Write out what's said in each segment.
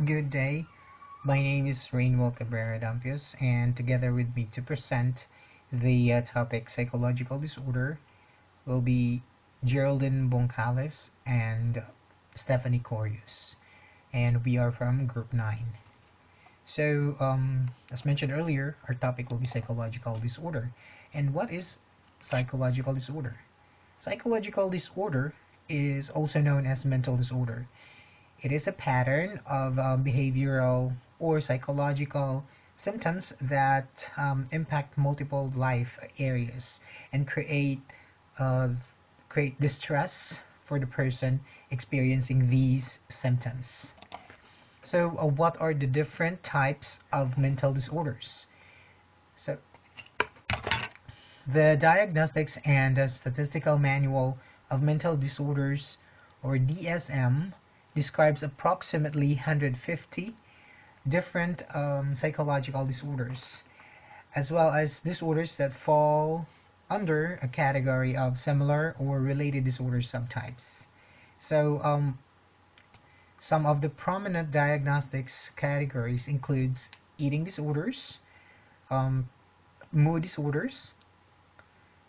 Good day. My name is Reignuel C, Dampios, and together with me to present the topic psychological disorder will be Jeraldine Boncales and Stephanie Corios, and we are from Group 9. As mentioned earlier, our topic will be psychological disorder. And what is psychological disorder? Psychological disorder is also known as mental disorder. It is a pattern of behavioral or psychological symptoms that impact multiple life areas and uh, create distress for the person experiencing these symptoms. What are the different types of mental disorders? So, the Diagnostics and Statistical Manual of Mental Disorders, or DSM, describes approximately 150 different psychological disorders, as well as disorders that fall under a category of similar or related disorder subtypes. So, some of the prominent diagnostics categories includes eating disorders, um, mood disorders,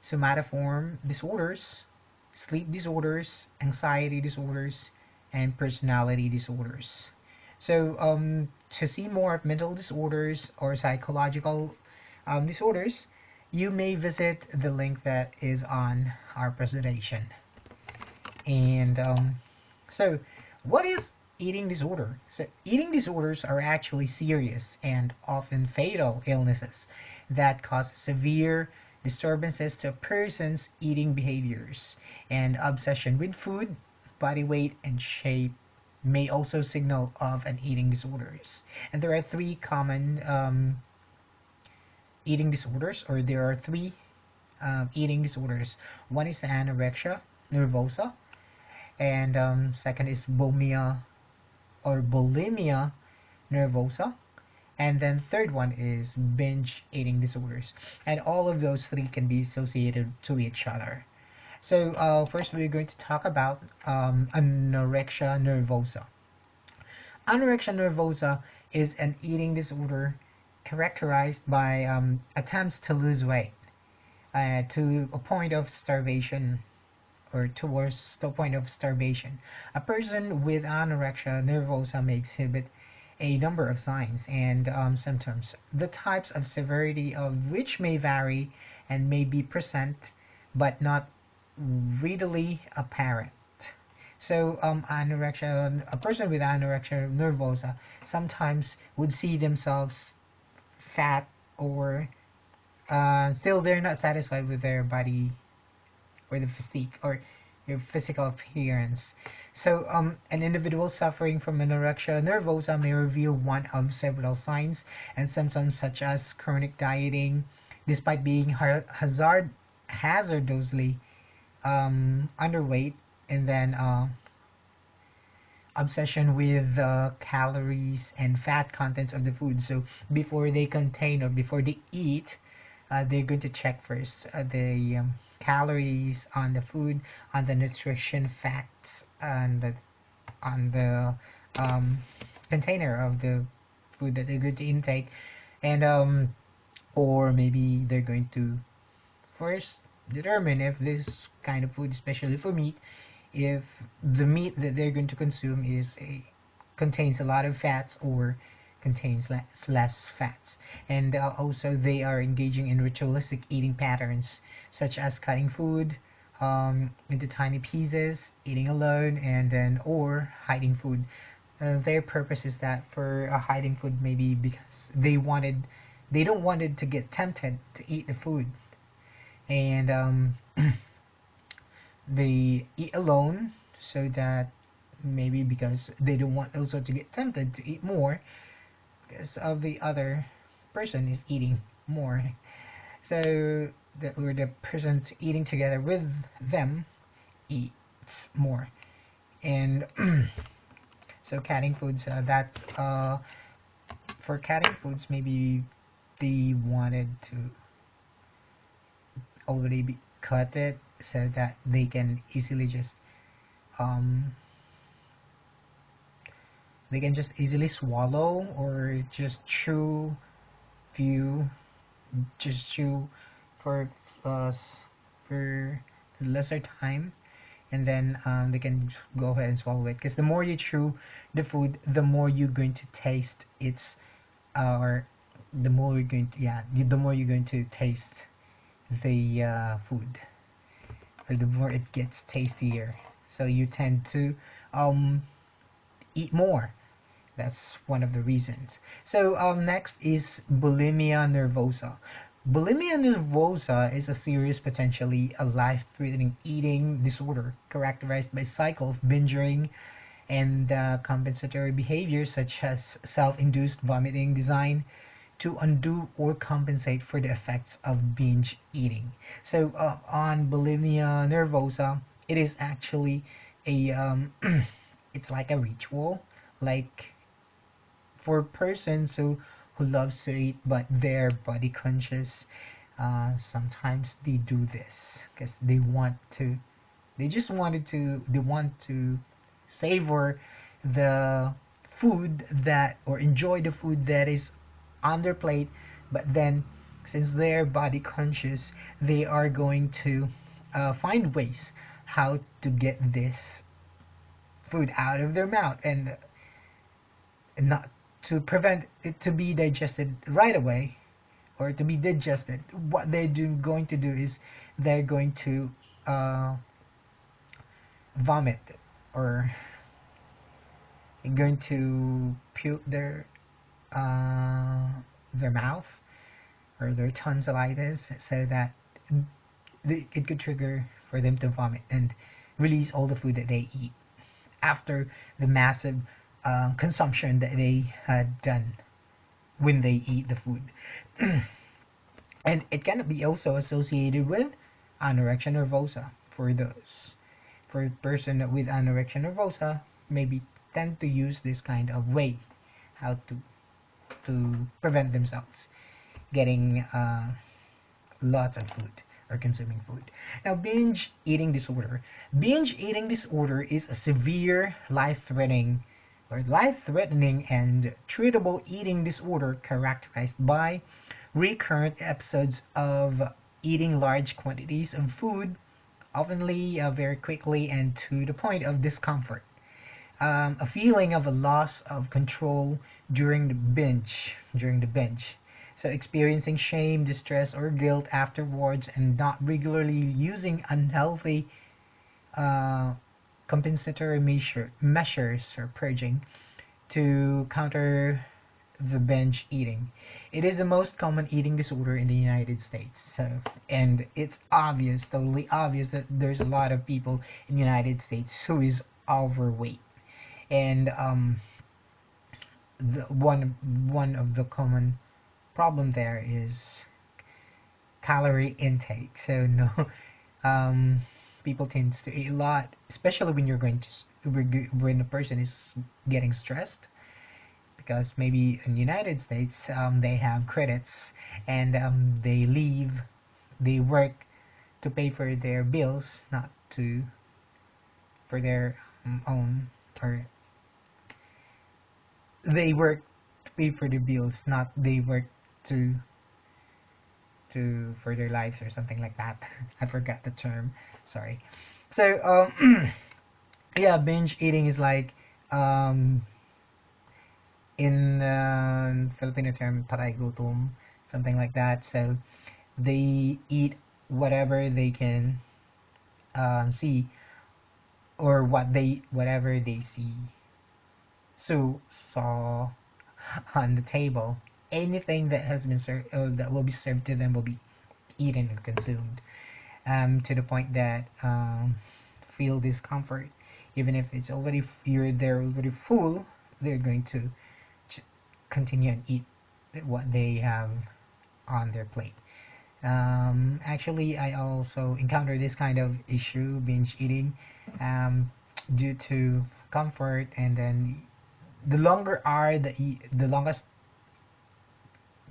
somatoform disorders, sleep disorders, anxiety disorders, and personality disorders. To see more of mental disorders or psychological disorders, you may visit the link that is on our presentation. And what is eating disorder? So, eating disorders are actually serious and often fatal illnesses that cause severe disturbances to a person's eating behaviors, and obsession with food, body weight, and shape may also signal of an eating disorders. And there are three common eating disorders, or there are three eating disorders. One is anorexia nervosa, and second is bulimia nervosa, and then third one is binge eating disorders, and all of those three can be associated to each other. First we're going to talk about anorexia nervosa. Anorexia nervosa is an eating disorder characterized by attempts to lose weight to a point of starvation, or towards the point of starvation. A person with anorexia nervosa may exhibit a number of signs and symptoms, the types of severity of which may vary and may be present but not readily apparent. A person with anorexia nervosa sometimes would see themselves fat, or still they're not satisfied with their body or the physique or your physical appearance. An individual suffering from anorexia nervosa may reveal one of several signs and symptoms, such as chronic dieting, despite being hazardously underweight, and then obsession with the calories and fat contents of the food. So before they contain or before they eat, they're going to check first the calories on the food, on the nutrition facts, and on the container of the food that they're going to intake, and or maybe they're going to first determine if this kind of food, especially for meat, if the meat that they're going to consume contains a lot of fats or contains less fats. And also they are engaging in ritualistic eating patterns, such as cutting food into tiny pieces, eating alone, and then or hiding food. Their purpose is that for hiding food, maybe because they don't wanted to get tempted to eat the food, and they eat alone, so that maybe because they don't want also to get tempted to eat more because of the other person is eating more. So the person eating together with them eats more. And so cutting foods, that's for cutting foods, maybe they wanted to already be cut it so that they can easily just um they can just easily swallow or just chew few, just chew for for lesser time, and then they can go ahead and swallow it, because the more you chew the food, the more you're going to taste its or the more you're going to, yeah, the more you're going to taste the food, or the more it gets tastier, so you tend to um eat more. That's one of the reasons. So next is bulimia nervosa. Bulimia nervosa is a serious, potentially a life-threatening eating disorder characterized by cycle of binging and compensatory behaviors such as self-induced vomiting designed to undo or compensate for the effects of binge eating. So on bulimia nervosa, it is actually a it's like a ritual, like for persons who loves to eat but they're body conscious. Sometimes they do this because they want to savor the food that, or enjoy the food that is on their plate, but then since they're body conscious, they are going to find ways how to get this food out of their mouth, and not to prevent it to be digested right away, or to be digested. What going to do is they're going to uh, vomit, or going to puke their mouth or their tonsillitis, so that it could trigger for them to vomit and release all the food that they eat after the massive consumption that they had done when they eat the food. And it can be also associated with anorexia nervosa. For a person with anorexia nervosa, maybe tend to use this kind of way how to prevent themselves getting lots of food or consuming food. Now, binge eating disorder. Binge eating disorder is a severe life-threatening and treatable eating disorder characterized by recurrent episodes of eating large quantities of food, oftenly very quickly and to the point of discomfort. A feeling of a loss of control during the binge. So experiencing shame, distress, or guilt afterwards, and not regularly using unhealthy uh, compensatory measures or purging to counter the binge eating. It is the most common eating disorder in the United States. So, and it's obvious, totally obvious, that there's a lot of people in the United States who is overweight. And one of the common problem there is calorie intake. So no, people tend to eat a lot, especially when when a person is getting stressed, because maybe in the United States they have credits, and they work to pay for their bills, not to for their own, or they work to pay for the bills, not they work to for their lives or something like that. I forgot the term. Sorry. So yeah, binge eating is like in Filipino term, taray gutom, something like that. So they eat whatever they can see, or whatever they see. So saw on the table, anything that has been served, that will be served to them, will be eaten and consumed, to the point that feel discomfort, even if they're already full, they're going to continue and eat what they have on their plate. Actually, I also encountered this kind of issue, binge eating, due to comfort, and then the longer are the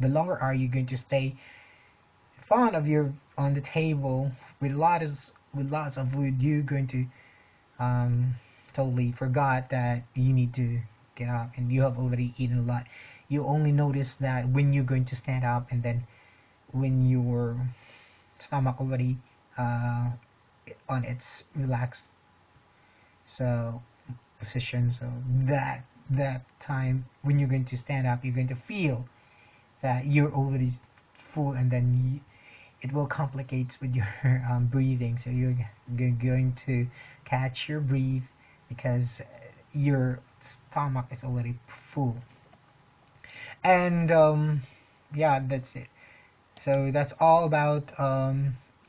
longer are you going to stay fond of your on the table with lots of food, you're going to totally forgot that you need to get up and you have already eaten a lot. You only notice that when you're going to stand up, and then when your stomach already uh, on its relaxed so position. So that time when you're going to stand up, you're going to feel that you're already full, and then it will complicate with your breathing. So you're going to catch your breath because your stomach is already full. And yeah, that's it. So that's all about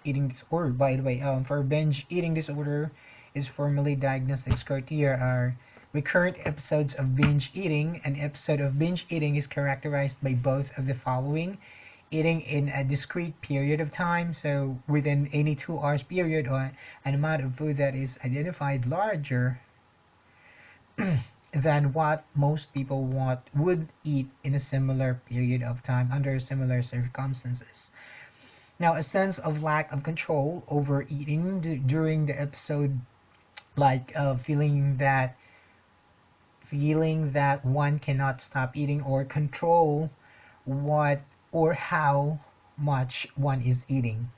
eating disorder. By the way, for binge eating disorder is formally diagnosed as here are recurrent episodes of binge eating. An episode of binge eating is characterized by both of the following: eating in a discrete period of time, so within any 2 hours period, or an amount of food that is identified larger than what most people would eat in a similar period of time under similar circumstances. Now, a sense of lack of control over eating during the episode, like feeling that one cannot stop eating or control what or how much one is eating.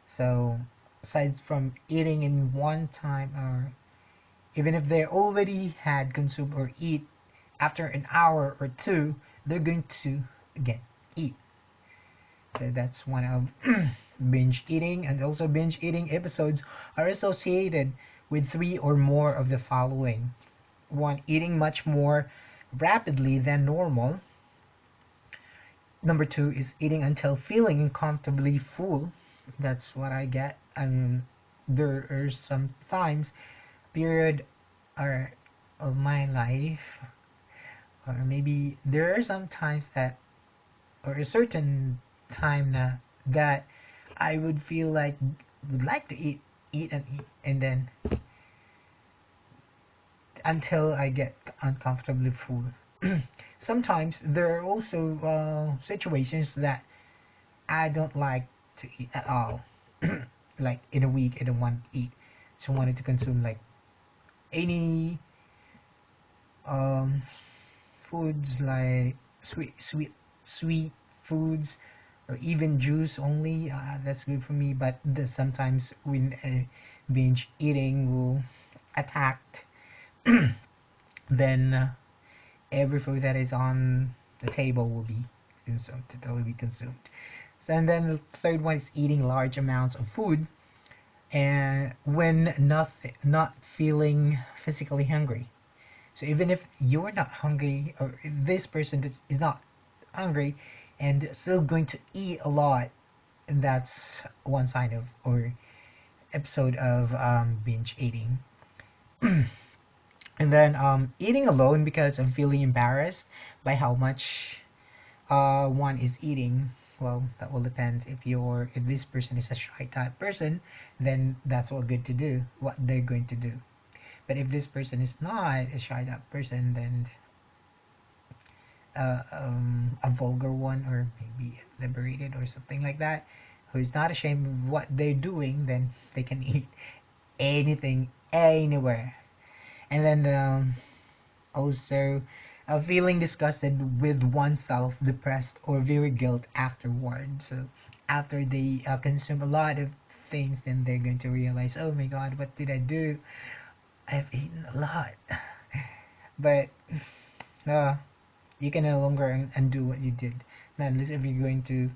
So, aside from eating in one time, or even if they already had consumed or eat after an hour or two, they're going to again eat. So that's one of binge eating. And also binge eating episodes are associated with 3 or more of the following: one, eating much more rapidly than normal. Number 2 is eating until feeling uncomfortably full. That's what I get. I mean, there are some times period or of my life, or maybe there are some times that, or a certain time that I would feel like would like to eat, and then until I get uncomfortably full. Sometimes there are also situations that I don't like to eat at all. Like in a week, I don't want to eat, so I wanted to consume like any um, foods, like sweet foods, or even juice only. That's good for me. But sometimes when binge eating will attack, then every food that is on the table will be consumed, totally be consumed. So, and then the third one is eating large amounts of food and when not feeling physically hungry. So even if you're not hungry, or if this person is not hungry and still going to eat a lot, and that's one sign of or episode of binge eating. And then eating alone because of feeling embarrassed by how much one is eating. Well, that will depend. If this person is a shy type person, then that's all good to do, what they're going to do. But if this person is not a shy type person, then a vulgar one, or maybe liberated or something like that, who is not ashamed of what they're doing, then they can eat anything, anywhere. And then also feeling disgusted with oneself, depressed, or very guilt afterward. So after they consume a lot of things, then they're going to realize, oh my god, what did I do? I've eaten a lot. But you can no longer undo what you did, not unless if you're going to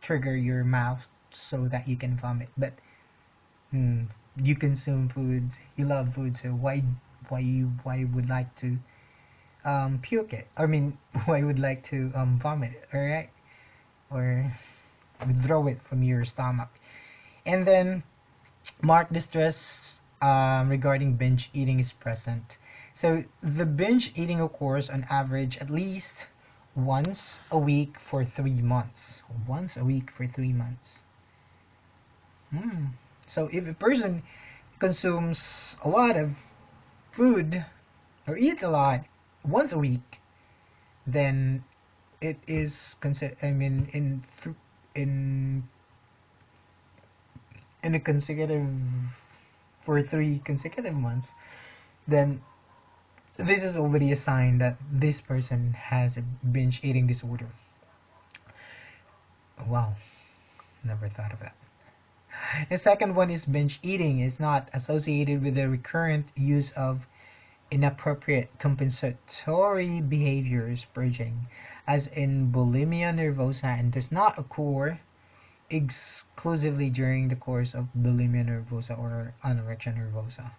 trigger your mouth so that you can vomit. But you consume foods, you love food, so why would like to puke it? I mean, why would like to vomit it? All right, or withdraw it from your stomach. And then marked distress regarding binge eating is present. So the binge eating occurs on average at least once a week for 3 months. Once a week for 3 months. So if a person consumes a lot of food or eats a lot once a week, then it is considered. I mean, in a consecutive for 3 consecutive months, then this is already a sign that this person has a binge eating disorder. Wow, never thought of that. The second one is binge eating is not associated with the recurrent use of inappropriate compensatory behaviors, purging, as in bulimia nervosa, and does not occur exclusively during the course of bulimia nervosa or anorexia nervosa.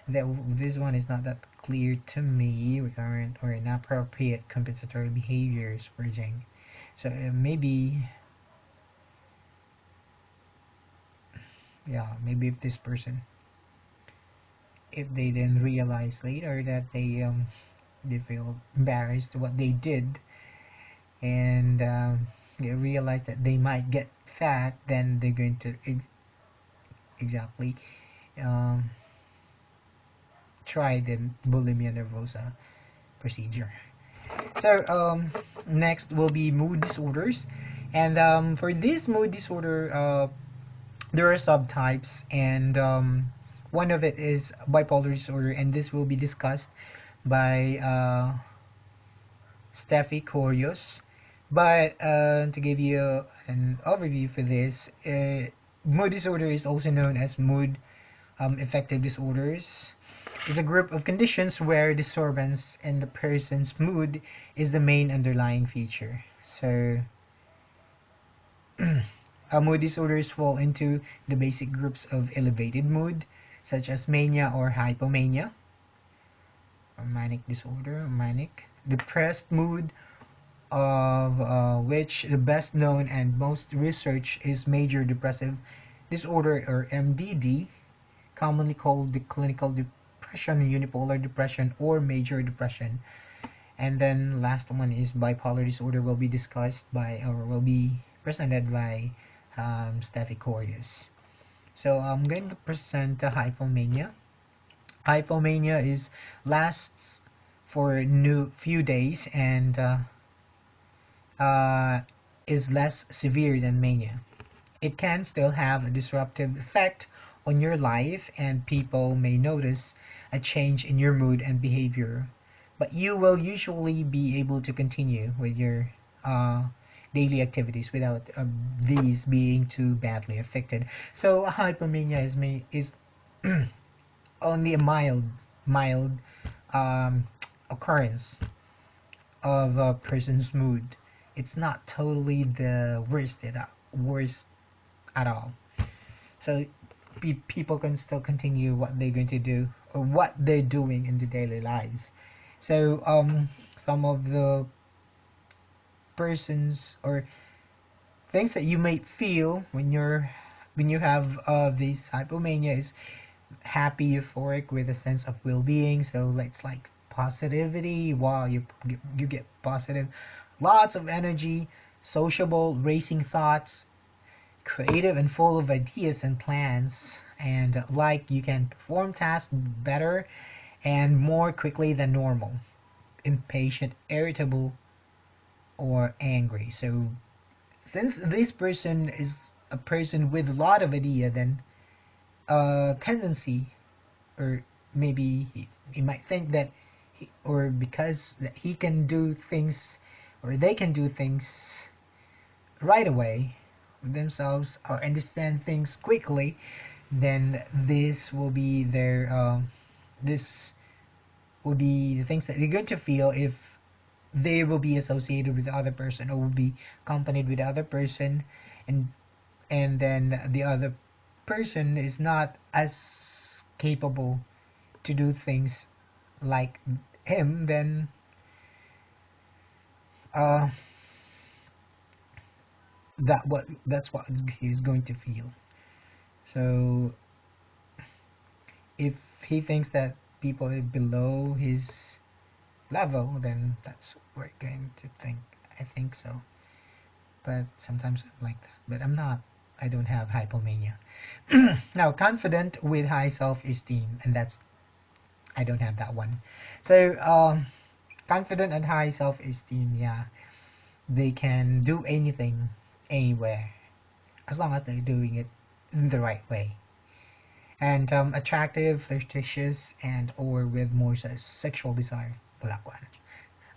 This one is not that clear to me. Recurrent or inappropriate compensatory behaviors, purging. So maybe, yeah, maybe if this person, if they then realize later that they feel embarrassed to what they did, and they realize that they might get fat, then they're going to exactly um, try the bulimia nervosa procedure. So next will be mood disorders, and for this mood disorder, there are subtypes, and one of it is bipolar disorder, and this will be discussed by Steffi Corios. But to give you an overview for this, mood disorder is also known as mood affective disorders. It's a group of conditions where disturbance in the person's mood is the main underlying feature. So, mood disorders fall into the basic groups of elevated mood, such as mania or hypomania, or manic disorder, or manic, depressed mood, of which the best known and most research is major depressive disorder, or MDD, commonly called the clinical depression, unipolar depression, or major depression. And then last one is bipolar disorder, will be discussed by, or will be presented by Steffi Corios. So I'm going to present hypomania. Hypomania lasts for a few days, and is less severe than mania. It can still have a disruptive effect on your life, and people may notice a change in your mood and behavior, but you will usually be able to continue with your daily activities without these being too badly affected. So hypomania is only a mild occurrence of a person's mood. It's not totally the worst at all. So people can still continue what they're going to do, or what they're doing in their daily lives. So some of the persons or things that you might feel when you have this hypomania is happy, euphoric, with a sense of well-being. So it's like positivity. Wow, you get positive, lots of energy, sociable, racing thoughts, creative and full of ideas and plans, and like you can perform tasks better and more quickly than normal, impatient, irritable, or angry. So since this person is a person with a lot of idea, then tendency, or maybe he might think that or because that he can do things, or they can do things right away themselves, or understand things quickly, then this will be this will be the things that they're going to feel if they will be associated with the other person, or will be accompanied with the other person, and then the other person is not as capable to do things like him, then that's what he's going to feel. So if he thinks that people are below his level, then that's what we're going to think. I think so. But sometimes I'm like that. But I'm not. I don't have hypomania. Now, confident with high self-esteem, and I don't have that one. So, confident and high self-esteem, yeah, they can do anything, anywhere, as long as they're doing it in the right way. And attractive, flirtatious, and or with more sexual desire. Black one.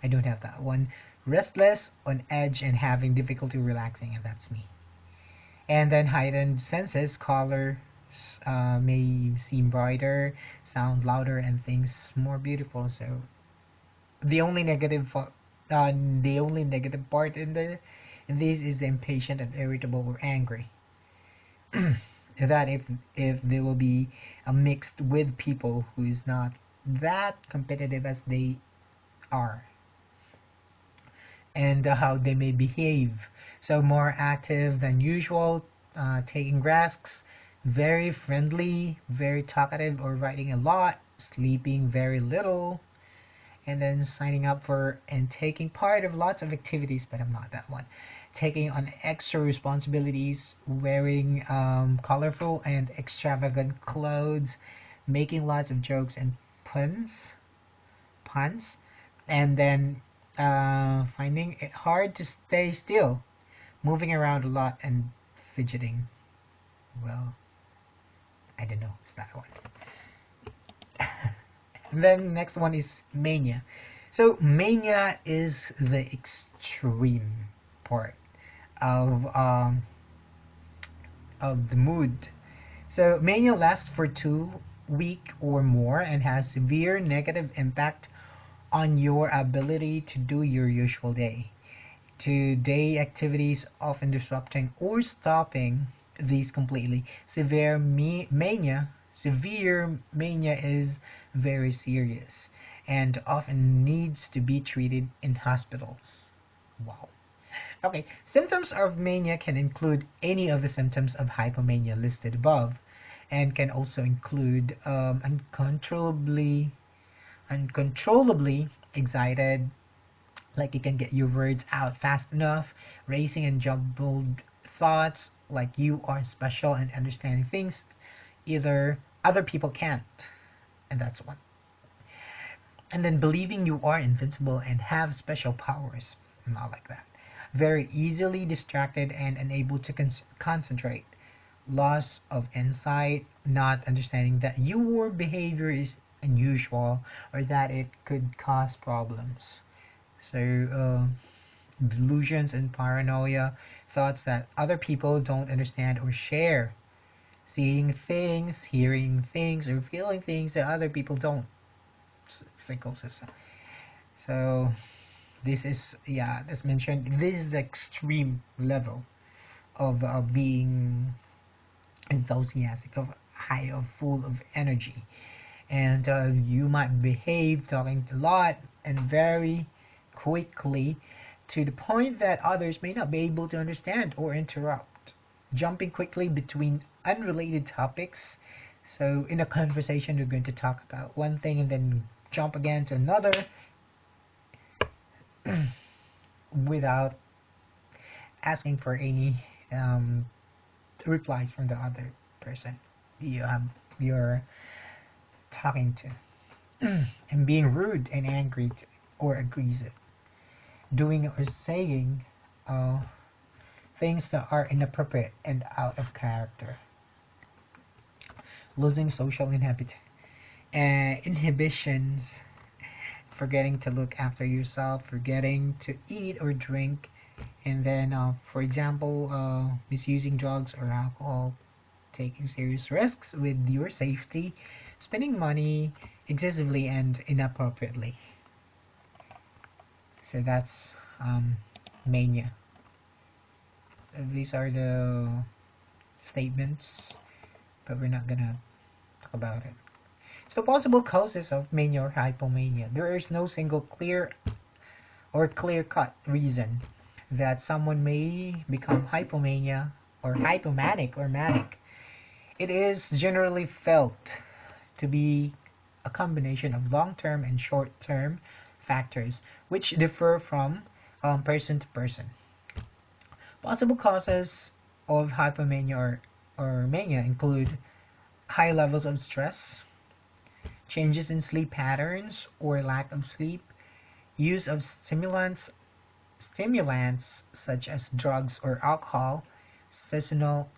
I don't have that one. Restless, on edge, and having difficulty relaxing, and that's me. And then heightened senses, color may seem brighter, sound louder, and things more beautiful. So the only the only negative part in this is impatient and irritable or angry. That if they will be mixed with people who is not that competitive as they are, and how they may behave. So more active than usual, taking risks, very friendly, very talkative or writing a lot, sleeping very little, and then signing up for and taking part of lots of activities, but I'm not that one. Taking on extra responsibilities, wearing colorful and extravagant clothes, making lots of jokes and puns, and then finding it hard to stay still, moving around a lot and fidgeting. Well, I don't know. It's that one. And then next one is mania. So mania is the extreme part of the mood. So mania lasts for 2 weeks or more and has severe negative impact on your ability to do your usual day activities, often disrupting or stopping these completely. Severe mania is very serious and often needs to be treated in hospitals. Wow. Okay, symptoms of mania can include any of the symptoms of hypomania listed above, and can also include uncontrollably excited, like you can get your words out fast enough, racing and jumbled thoughts, like you are special and understanding things either other people can't, and that's one. And then believing you are invincible and have special powers, not like that. Very easily distracted and unable to concentrate. Loss of insight, not understanding that your behavior is unusual or that it could cause problems. So, delusions and paranoia, thoughts that other people don't understand or share. Seeing things, hearing things, or feeling things that other people don't. Psychosis. So, this is, yeah, as mentioned, this is the extreme level of being enthusiastic, of high, of full of energy. And you might behave talking a lot and very quickly to the point that others may not be able to understand or interrupt, jumping quickly between unrelated topics. So in a conversation, you're going to talk about one thing and then jump again to another without asking for any replies from the other person you're talking to. And being rude and angry or aggressive, doing or saying things that are inappropriate and out of character, losing social inhibitions, forgetting to look after yourself, forgetting to eat or drink, and then, for example, misusing drugs or alcohol, taking serious risks with your safety, spending money excessively and inappropriately. So that's mania. These are the statements, but we're not gonna talk about it. So possible causes of mania or hypomania. There is no single clear-cut reason that someone may become hypomania or hypomanic or manic. It is generally felt to be a combination of long-term and short-term factors, which differ from person to person. Possible causes of hypomania or mania include high levels of stress, changes in sleep patterns or lack of sleep, use of stimulants such as drugs or alcohol, seasonal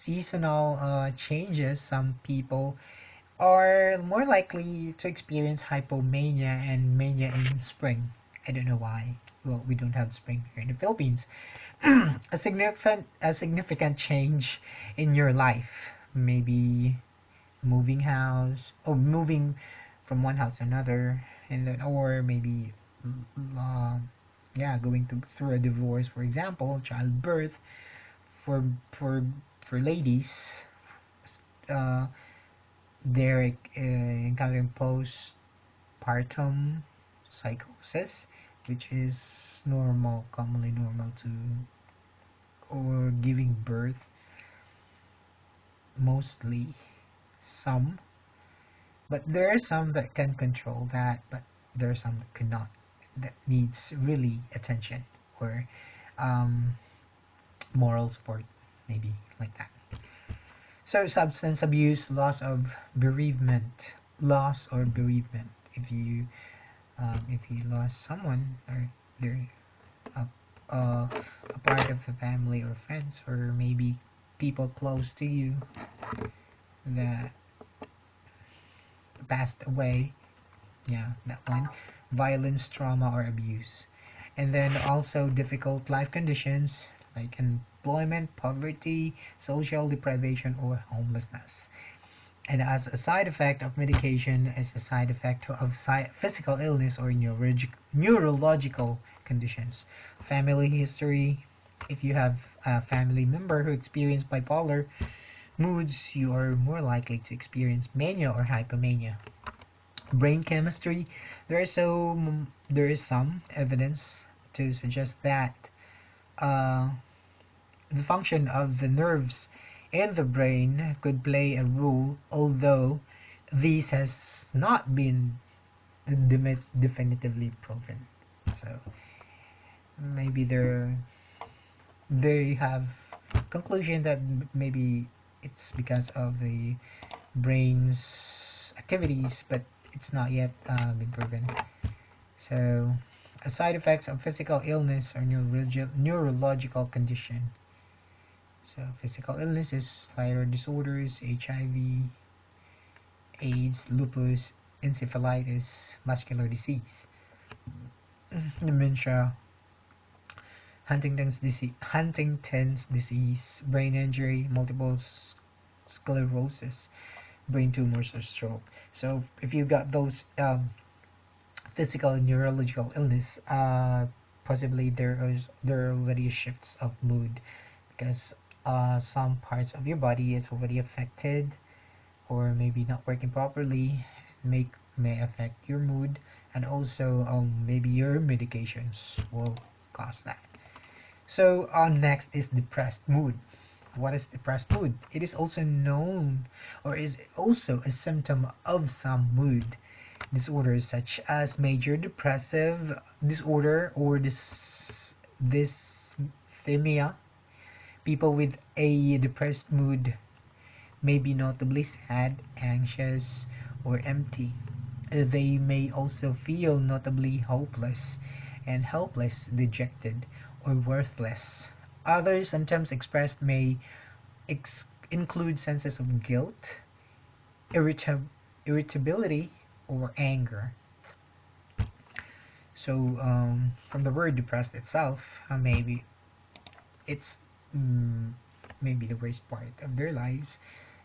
seasonal changes, some people are more likely to experience hypomania and mania in spring. I don't know why. Well, we don't have spring here in the Philippines. A significant change in your life, maybe moving house or moving from one house to another, and then or maybe uh, yeah, going through a divorce, for example, childbirth for for for ladies. uh, they're encountering postpartum psychosis, which is normal, commonly normal to, or giving birth, mostly some, but there are some that can control that, but there are some that cannot, that needs really attention, or um, moral support, maybe like that. So substance abuse, loss or bereavement. If you lost someone, or they're a, a part of the family or friends, or maybe people close to you that passed away, yeah, that one. Violence, trauma, or abuse. And then also difficult life conditions like employment, poverty, social deprivation, or homelessness. And as a side effect of medication, as a side effect of physical illness or neurological conditions. Family history: if you have a family member who experienced bipolar moods, you are more likely to experience mania or hypomania. Brain chemistry: there is some evidence to suggest that uh, the function of the nerves in the brain could play a role, although this has not been definitively proven. So maybe they have conclusion that maybe it's because of the brain's activities, but it's not yet been proven. So, side effects of physical illness or neurological condition. So, physical illness is thyroid disorders, HIV, AIDS, lupus, encephalitis, muscular disease, dementia, Huntington's disease, brain injury, multiple sclerosis, brain tumors, or stroke. So if you got those physical and neurological illness, possibly there are already shifts of mood, because some parts of your body is already affected, or maybe not working properly, may affect your mood, and also maybe your medications will cause that. So next is depressed mood. What is depressed mood? It is also known, or is also a symptom of some mood disorders such as major depressive disorder or dysthymia. People with a depressed mood may be notably sad, anxious, or empty. They may also feel notably hopeless and helpless, dejected, or worthless. Other symptoms expressed may include senses of guilt, irritability, or anger. So, from the word depressed itself, maybe it's maybe the worst part of their lives,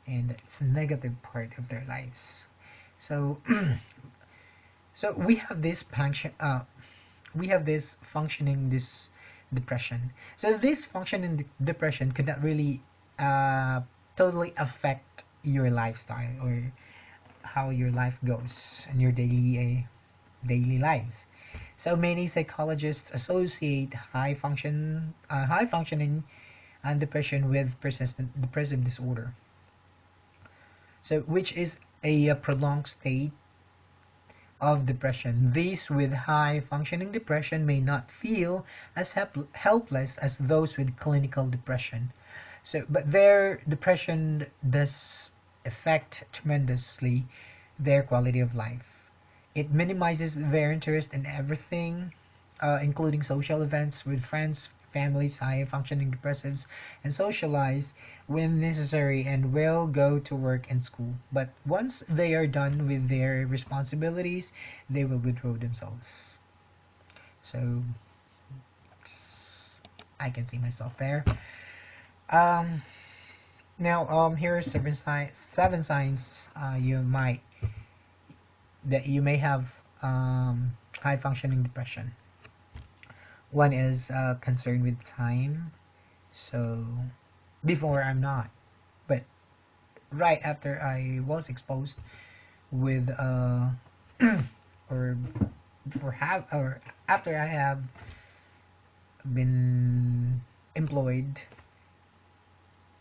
and it's a negative part of their lives. So, so we have this functioning this depression. So this functioning depression could not really totally affect your lifestyle or how your life goes and your daily lives. So many psychologists associate high functioning and depression with persistent depressive disorder. So which is a prolonged state of depression. These with high functioning depression may not feel as helpless as those with clinical depression. So, but their depression does affect tremendously their quality of life. It minimizes their interest in everything, including social events with friends, families, high-functioning depressives, and socialize when necessary and will go to work and school. But once they are done with their responsibilities, they will withdraw themselves. So I can see myself there. Um, here are seven signs that you may have high functioning depression. One is concerned with time. So before I'm not, but right after I was exposed with or or after I have been employed,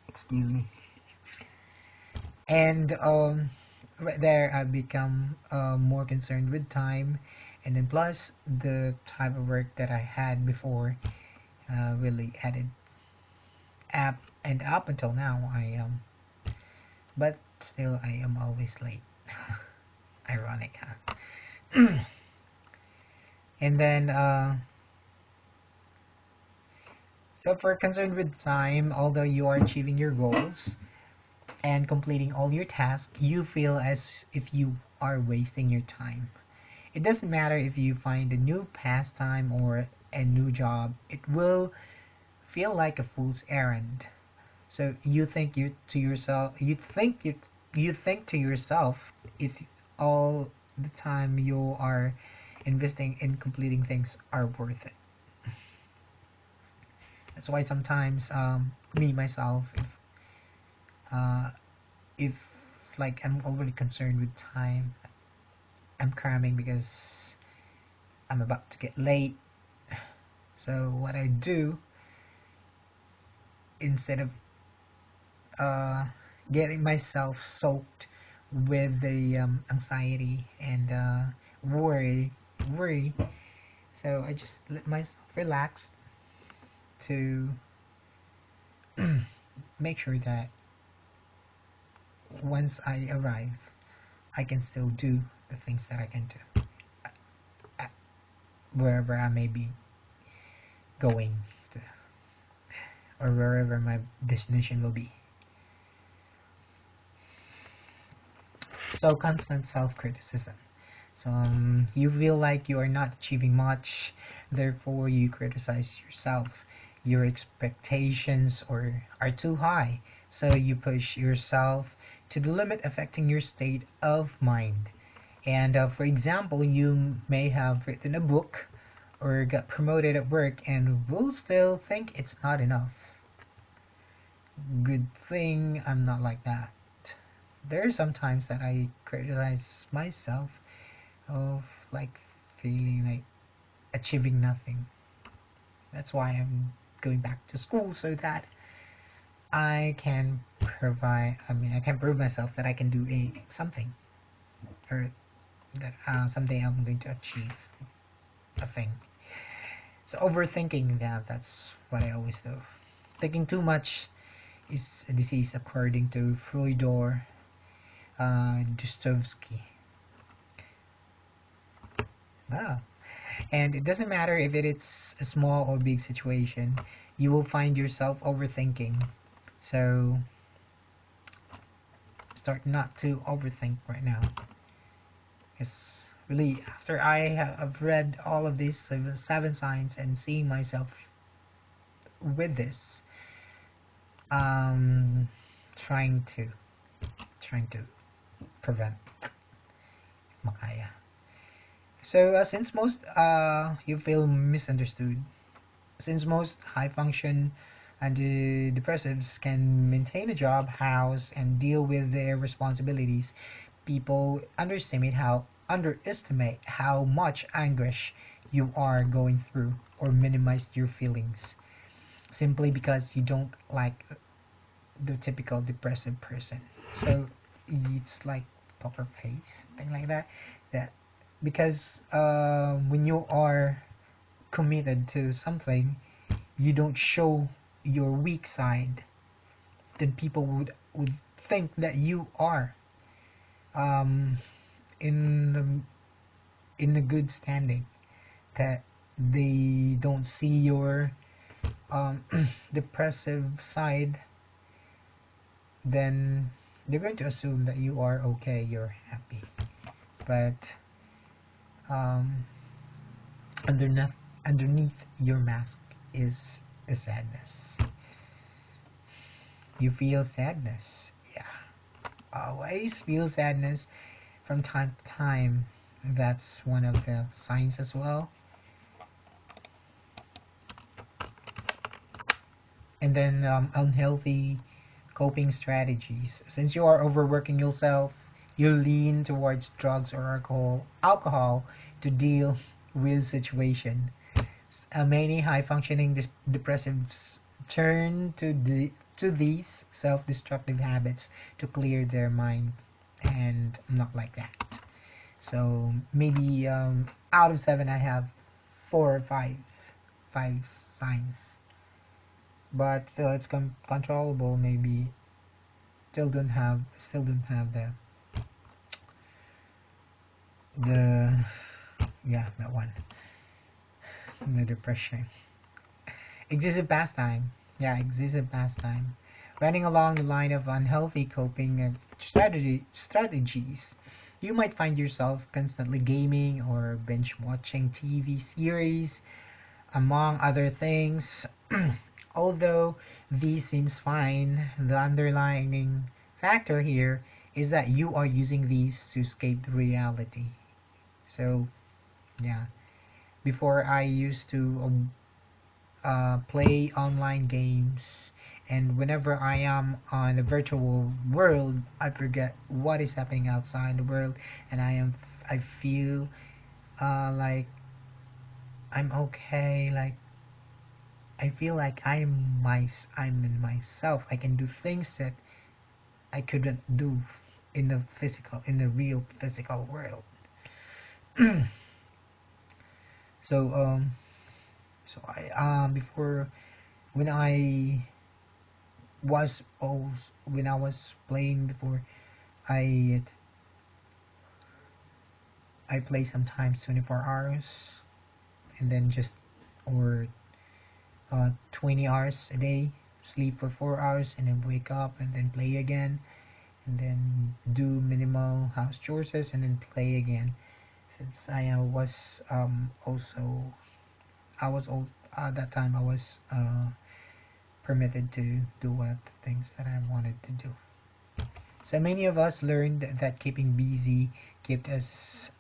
excuse me, and right there I become more concerned with time, and then plus the type of work that I had before really added up, and up until now I am, but still I am always late. Ironic, huh? And then so for concerned with time, although you are achieving your goals and completing all your tasks, you feel as if you are wasting your time. It doesn't matter if you find a new pastime or a new job, it will feel like a fool's errand. So you think to yourself, if all the time you are investing in completing things are worth it. That's why sometimes me myself, uh, if like I'm already concerned with time, I'm cramming because I'm about to get late. So what I do, instead of getting myself soaked with the anxiety and worry, so I just let myself relax to make sure that once I arrive, I can still do the things that I can do wherever I may be going to, or wherever my destination will be. So constant self-criticism. So you feel like you are not achieving much, therefore you criticize yourself. Your expectations are too high, so you push yourself to the limit, affecting your state of mind. And for example, you may have written a book or got promoted at work and will still think it's not enough. Good thing I'm not like that. There are some times that I criticize myself of like feeling like achieving nothing. That's why I'm going back to school, so that I can I can prove myself that I can do something, or that someday I'm going to achieve a thing. So overthinking, that's what I always do. Thinking too much is a disease, according to Fyodor Dostoevsky. Wow. And it doesn't matter if it's a small or big situation, you will find yourself overthinking. So start not to overthink right now. Because really, after I have read all of these seven signs and seeing myself with this, trying to prevent makaya. So since most you feel misunderstood, since most high function and depressives can maintain a job, house, and deal with their responsibilities, people underestimate how much anguish you are going through, or minimize your feelings simply because you don't like the typical depressive person. So it's like poker face, something like that. That because when you are committed to something, you don't show your weak side, then people would think that you are in the good standing, that they don't see your depressive side, then they're going to assume that you are okay, you're happy. But um, underneath, underneath your mask is the sadness. You feel sadness. Yeah. Always feel sadness from time to time. That's one of the signs as well. And then unhealthy coping strategies. Since you are overworking yourself, you lean towards drugs or alcohol to deal with situation. Many high-functioning depressives turn to these self-destructive habits to clear their mind, and not like that. So maybe out of seven, I have four or five signs, but still it's controllable. Maybe still don't have the yeah, that one, the depression. Excessive pastime. Yeah, excessive pastime. Running along the line of unhealthy coping strategies, you might find yourself constantly gaming or binge watching TV series, among other things. Although these seems fine, the underlying factor here is that you are using these to escape reality. So, yeah. Before I used to play online games, and whenever I am on a virtual world, I forget what is happening outside the world, and I feel like I'm okay. Like I feel like I'm in myself. I can do things that I couldn't do in the real physical world. So I before when when I was playing before, I I play sometimes 24 hours, and then just or 20 hours a day, sleep for 4 hours, and then wake up and then play again, and then do minimal house chores and then play again. Since I was also that time I was permitted to do what things that I wanted to do. So many of us learned that keeping busy kept us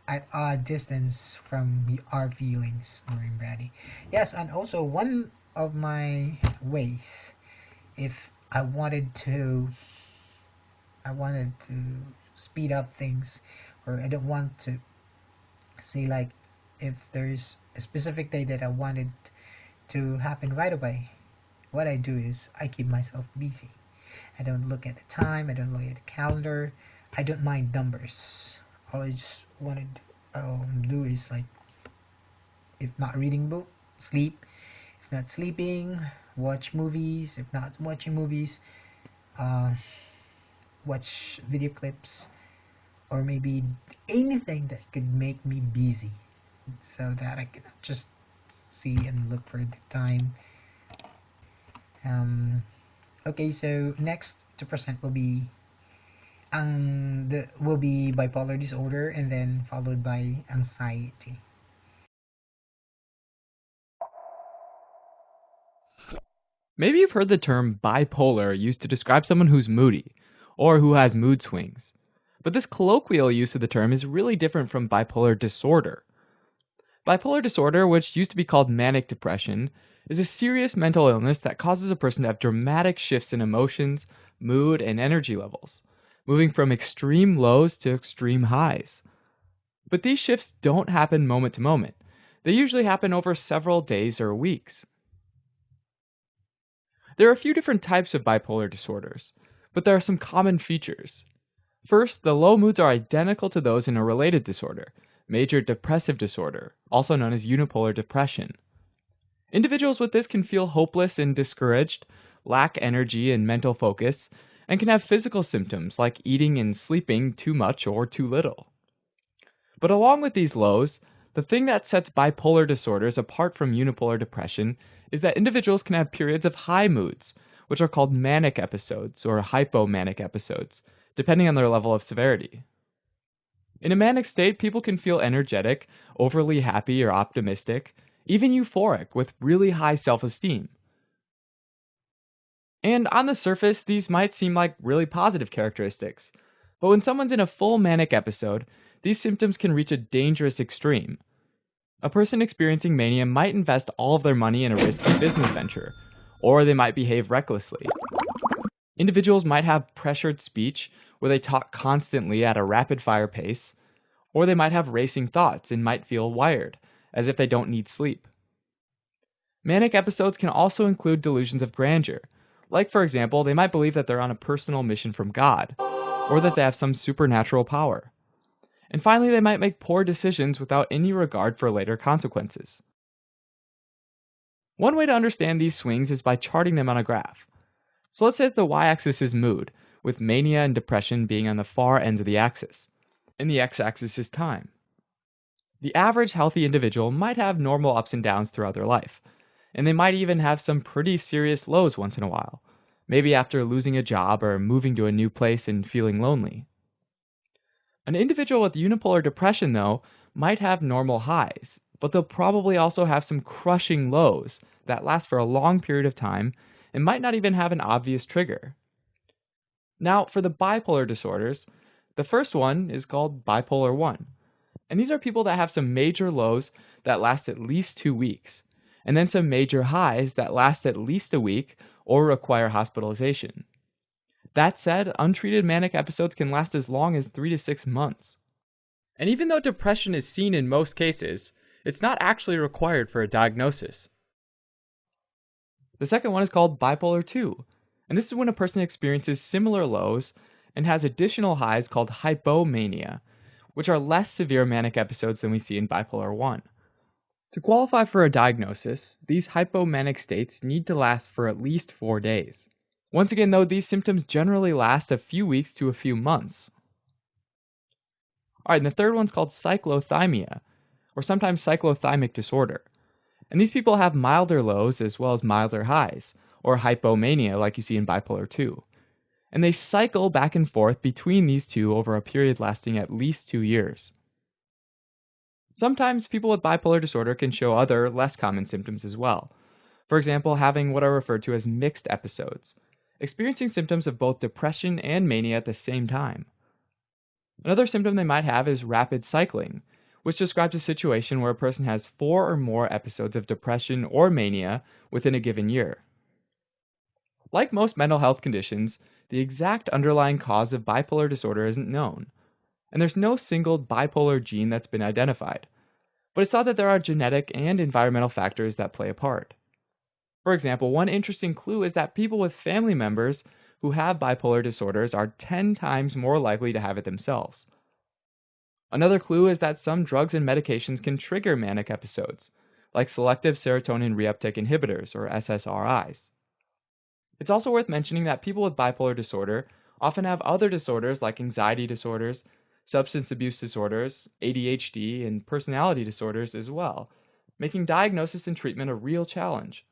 at a distance from our feelings, Maureen Brady. Yes, and also one of my ways, if I wanted to speed up things, or I don't want to see, like, if there's a specific day that I wanted to happen right away, what I do is I keep myself busy. I don't look at the time, I don't look at the calendar, I don't mind numbers. All I just wanted to do is, like, if not reading book, sleep. If not sleeping, watch movies. If not watching movies, uh, watch video clips, or maybe anything that could make me busy, so that I can just see and look for the time. Okay, so next to present will be bipolar disorder, and then followed by anxiety. Maybe you've heard the term bipolar used to describe someone who's moody, or who has mood swings. But this colloquial use of the term is really different from bipolar disorder. Bipolar disorder, which used to be called manic depression, is a serious mental illness that causes a person to have dramatic shifts in emotions, mood, and energy levels, moving from extreme lows to extreme highs. But these shifts don't happen moment to moment. They usually happen over several days or weeks. There are a few different types of bipolar disorders, but there are some common features. First, the low moods are identical to those in a related disorder, major depressive disorder, also known as unipolar depression. Individuals with this can feel hopeless and discouraged, lack energy and mental focus, and can have physical symptoms like eating and sleeping too much or too little. But along with these lows, the thing that sets bipolar disorders apart from unipolar depression is that individuals can have periods of high moods, which are called manic episodes or hypomanic episodes, depending on their level of severity. In a manic state, people can feel energetic, overly happy or optimistic, even euphoric with really high self-esteem. And on the surface, these might seem like really positive characteristics, but when someone's in a full manic episode, these symptoms can reach a dangerous extreme. A person experiencing mania might invest all of their money in a risky business venture, or they might behave recklessly. Individuals might have pressured speech, where they talk constantly at a rapid-fire pace, or they might have racing thoughts and might feel wired, as if they don't need sleep. Manic episodes can also include delusions of grandeur, like for example, they might believe that they're on a personal mission from God, or that they have some supernatural power. And finally, they might make poor decisions without any regard for later consequences. One way to understand these swings is by charting them on a graph. So let's say that the y-axis is mood, with mania and depression being on the far ends of the axis, and the x-axis is time. The average healthy individual might have normal ups and downs throughout their life, and they might even have some pretty serious lows once in a while, maybe after losing a job or moving to a new place and feeling lonely. An individual with unipolar depression, though, might have normal highs, but they'll probably also have some crushing lows that last for a long period of time and might not even have an obvious trigger. Now, for the bipolar disorders, the first one is called bipolar 1, and these are people that have some major lows that last at least 2 weeks, and then some major highs that last at least a week or require hospitalization. That said, untreated manic episodes can last as long as 3 to 6 months. And even though depression is seen in most cases, it's not actually required for a diagnosis. The second one is called bipolar 2, and this is when a person experiences similar lows and has additional highs called hypomania, which are less severe manic episodes than we see in bipolar 1. To qualify for a diagnosis, these hypomanic states need to last for at least 4 days. Once again, though, these symptoms generally last a few weeks to a few months. Alright, and the third one's called cyclothymia, or sometimes cyclothymic disorder. And these people have milder lows as well as milder highs, or hypomania like you see in bipolar 2. And they cycle back and forth between these two over a period lasting at least 2 years. Sometimes people with bipolar disorder can show other, less common symptoms as well. For example, having what are referred to as mixed episodes, experiencing symptoms of both depression and mania at the same time. Another symptom they might have is rapid cycling, which describes a situation where a person has 4 or more episodes of depression or mania within a given year. Like most mental health conditions, the exact underlying cause of bipolar disorder isn't known, and there's no single bipolar gene that's been identified, but it's thought that there are genetic and environmental factors that play a part. For example, one interesting clue is that people with family members who have bipolar disorders are 10 times more likely to have it themselves. Another clue is that some drugs and medications can trigger manic episodes, like selective serotonin reuptake inhibitors, or SSRIs. It's also worth mentioning that people with bipolar disorder often have other disorders like anxiety disorders, substance abuse disorders, ADHD, and personality disorders as well, making diagnosis and treatment a real challenge.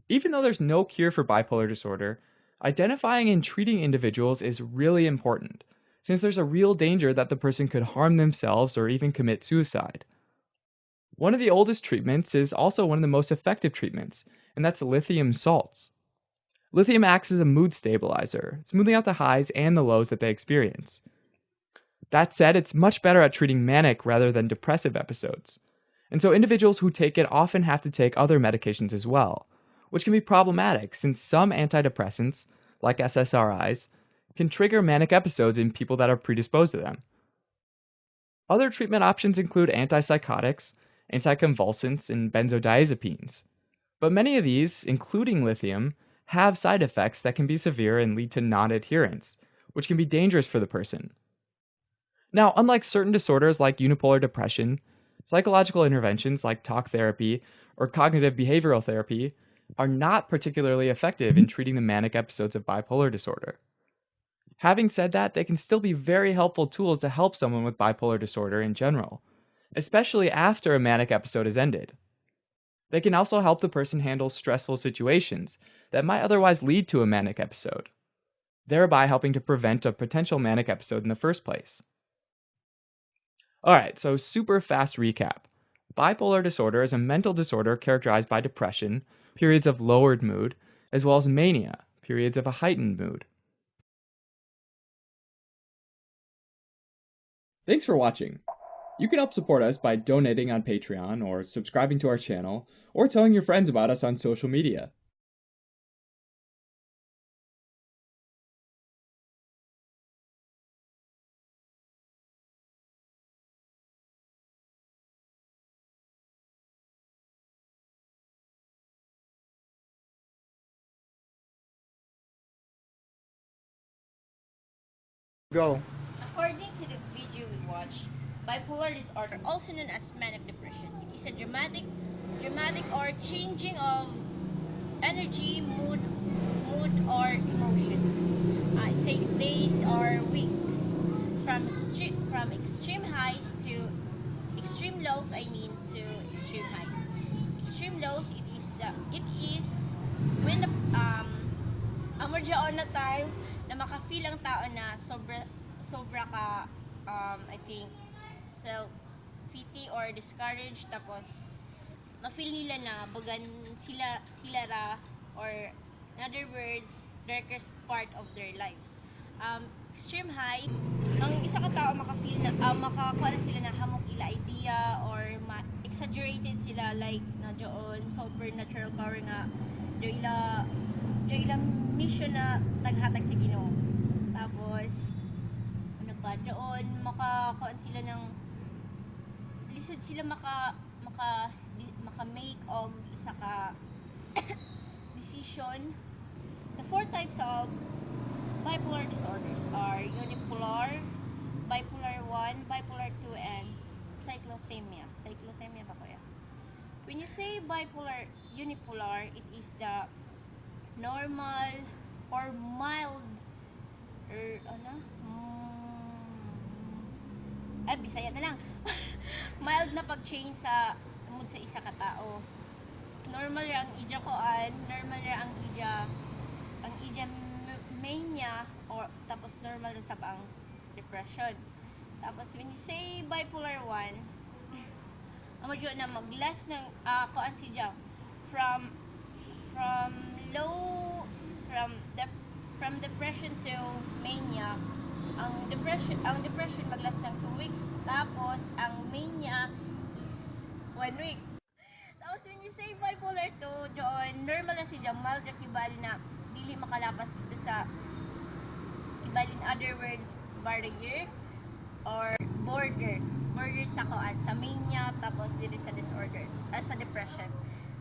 Even though there's no cure for bipolar disorder, identifying and treating individuals is really important, since there's a real danger that the person could harm themselves or even commit suicide. One of the oldest treatments is also one of the most effective treatments, and that's lithium salts. Lithium acts as a mood stabilizer, smoothing out the highs and the lows that they experience. That said, it's much better at treating manic rather than depressive episodes, and so individuals who take it often have to take other medications as well, which can be problematic since some antidepressants, like SSRIs, can trigger manic episodes in people that are predisposed to them. Other treatment options include antipsychotics, anticonvulsants, and benzodiazepines. But many of these, including lithium, have side effects that can be severe and lead to non-adherence, which can be dangerous for the person. Now, unlike certain disorders like unipolar depression, psychological interventions like talk therapy or cognitive behavioral therapy are not particularly effective in treating the manic episodes of bipolar disorder. Having said that, they can still be very helpful tools to help someone with bipolar disorder in general, especially after a manic episode has ended. They can also help the person handle stressful situations that might otherwise lead to a manic episode, thereby helping to prevent a potential manic episode in the first place. Alright, so super fast recap. Bipolar disorder is a mental disorder characterized by depression, periods of lowered mood, as well as mania, periods of a heightened mood. Thanks for watching. You can help support us by donating on Patreon, or subscribing to our channel, or telling your friends about us on social media. Go. According to the video we watched, bipolar disorder, also known as manic depression, it is a dramatic or changing of energy, mood or emotion. It takes days or weeks from extreme highs to extreme lows. To extreme highs. Extreme lows, it is when amorjaon na time na maka-feel ang tao na sobra ka I think self-pity or discouraged, tapos ma-feel nila na bagan sila ra, or in other words, darkest part of their lives. Extreme high, ang isa ka tao maka-feel na makakuha na sila na hamok ila idea or exaggerated sila, like na doon supernatural power nga do ila mission na taghatag sa Ginoo. Tapos ano pa doon, makakuan sila ng lisod sila maka make og isa ka decision. The four types of bipolar disorders are unipolar, bipolar 1, bipolar 2, and cyclothymia. Cyclothymia ba kuya? When you say bipolar unipolar, it is the normal or mild Bisaya na lang. Mild na pag-change sa mood sa isa ka tao. Normal ra ang ija koan, normal ra ang ija mania, or tapos normal ra sa ang depression. Tapos when you say bipolar 1, amo jud na mag-last ng koan siya from depression to mania. Ang depression maglast ng 2 weeks, tapos ang mania is 1 week. Tapos when you say bipolar 2, John, normal na siya, mild na kibali na dili makalapas dito sa kibali, in other words, barrier or border sa koan sa mania, tapos dili sa disorder, sa depression.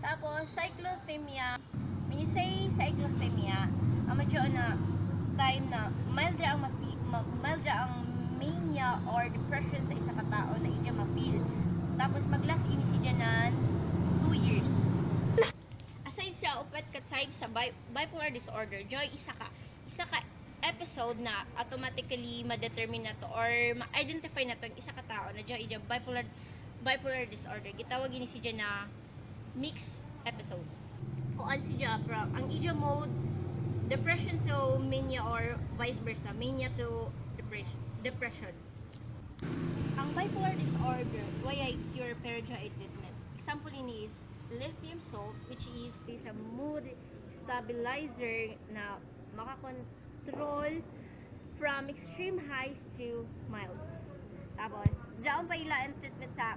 Tapos cyclothymia, when you say cyclothymia, amo jud na time na mild ang mania or depression sa isa ka tao na iya ma-feel. Tapos maglast ini siya na 2 years. Aside sa upat ka type sa bipolar disorder, joy isa ka episode na automatically ma-determine na to or ma-identify na to ang isa ka tao na joy iya bipolar disorder. Gitawag ini siya na mixed episode. Kuan siya from ang iya mode depression to mania or vice versa, mania to depression. Ang bipolar disorder, why I cure pero I treatment. Example ini is lithium salt, which is a mood stabilizer na makakontrol from extreme highs to mild. Tapos, diyan pa ila ang treatment sa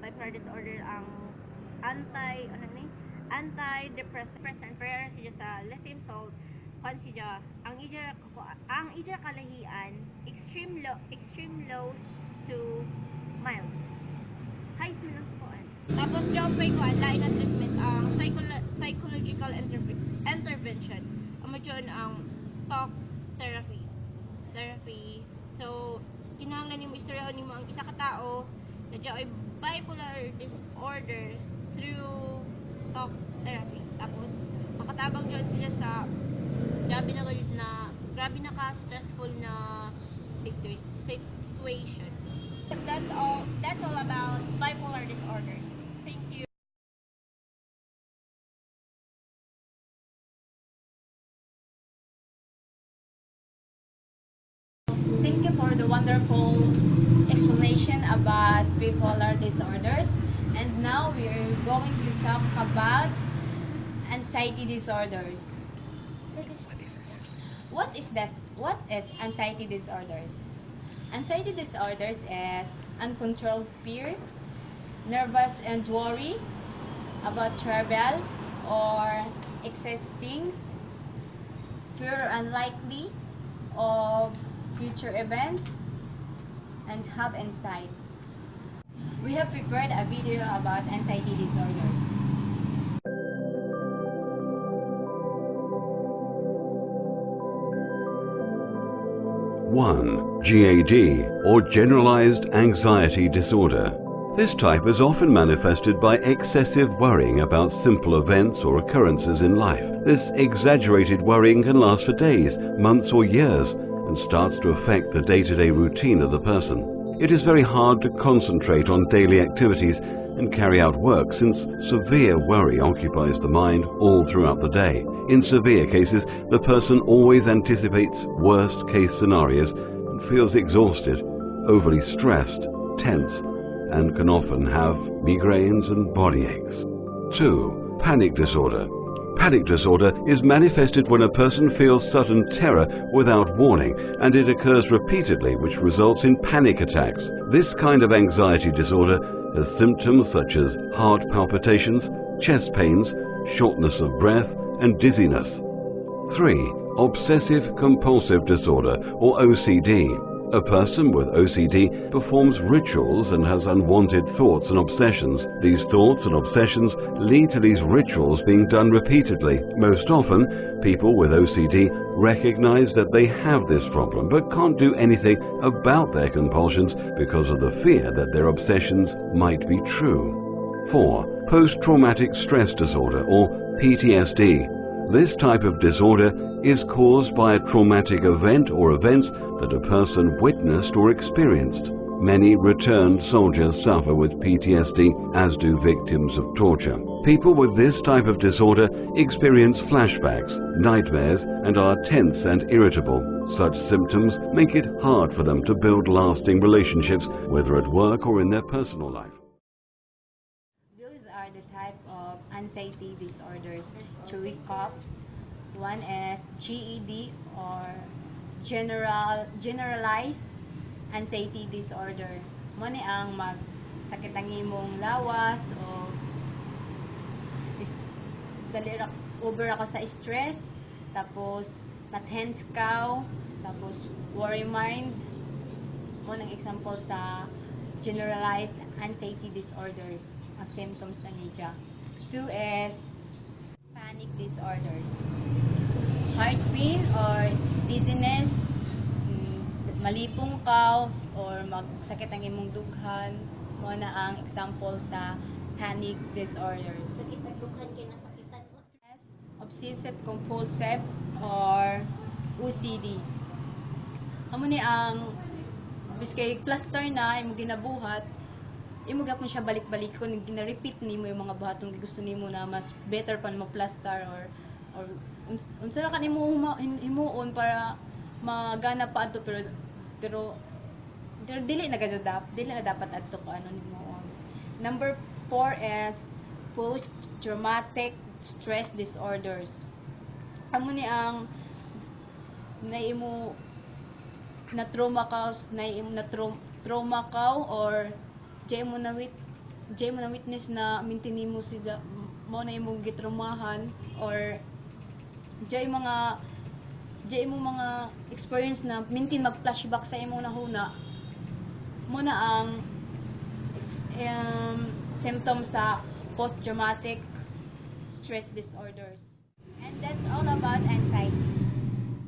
bipolar disorder, ang antidepressant, pero siya sa lithium salt, consider ang ija kalahian extreme lows to mild, highs mo lang kuan. Tapos job pa kuan lain na treatment ang psychological intervention, amo jud ang talk therapy. So kinahanglan nimo istoryahan nimo ang isa ka tawo na ay bipolar disorder through talk therapy. Tapos makatabang jud sila sa grabe na ka stressful na situation. That's all about bipolar disorders. Thank you. wonderful explanation about bipolar disorders. And now we are going to talk about anxiety disorders. What is that? What is anxiety disorders? Anxiety disorders is uncontrolled fear, nervous and worry about travel or excess things, fear or unlikely of future events, and have anxiety. We have prepared a video about anxiety disorders. 1. GAD, or Generalized Anxiety Disorder. This type is often manifested by excessive worrying about simple events or occurrences in life. This exaggerated worrying can last for days, months, or years, and starts to affect the day-to-day routine of the person. It is very hard to concentrate on daily activities and carry out work, since severe worry occupies the mind all throughout the day. In severe cases, the person always anticipates worst-case scenarios and feels exhausted, overly stressed, tense, and can often have migraines and body aches. 2. Panic disorder. Panic disorder is manifested when a person feels sudden terror without warning, and it occurs repeatedly, which results in panic attacks. This kind of anxiety disorder has symptoms such as heart palpitations, chest pains, shortness of breath, and dizziness. 3. Obsessive compulsive disorder, or OCD. A person with OCD performs rituals and has unwanted thoughts and obsessions. These thoughts and obsessions lead to these rituals being done repeatedly. Most often, people with OCD recognize that they have this problem but can't do anything about their compulsions because of the fear that their obsessions might be true. 4. Post-traumatic stress disorder, or PTSD. This type of disorder is caused by a traumatic event or events that a person witnessed or experienced. Many returned soldiers suffer with PTSD, as do victims of torture. People with this type of disorder experience flashbacks, nightmares, and are tense and irritable. Such symptoms make it hard for them to build lasting relationships, whether at work or in their personal life. Those are the type of anxiety disorders. To recap, one is GED, or generalized anxiety disorder. Mo ni ang magsakit ang imong lawas o over ako sa stress, tapos na-tense ka, tapos worry mind. Mo nang example sa generalized anxiety disorders, ang symptoms na niya. 2 is panic disorders. Heart pain or dizziness, malipong ka or magsakit ang imong dughan, mo na ang example sa panic disorders. Sakit ang dughan kay nasakitan mo. Obsessive compulsive or OCD. Amo ni ang biskay plaster na imong ginabuhat, imo gapon siya balik-balik ko, gina-repeat nimo yung mga buhaton gusto nimo na mas better pa mo plaster or unsa ra kanimo himuon para magana pa adto, pero dili na dapat adto ko ano nimo. Number 4 is post-traumatic stress disorders. Amo ni ang naimo na trauma ka or jay mo na witness na mintini mo si mo na imong gitraumahan, or jay mo mga experience na mintin mag-flashback sa imong nahuna, mo na ang symptoms sa post-traumatic stress disorders. And that's all about anxiety.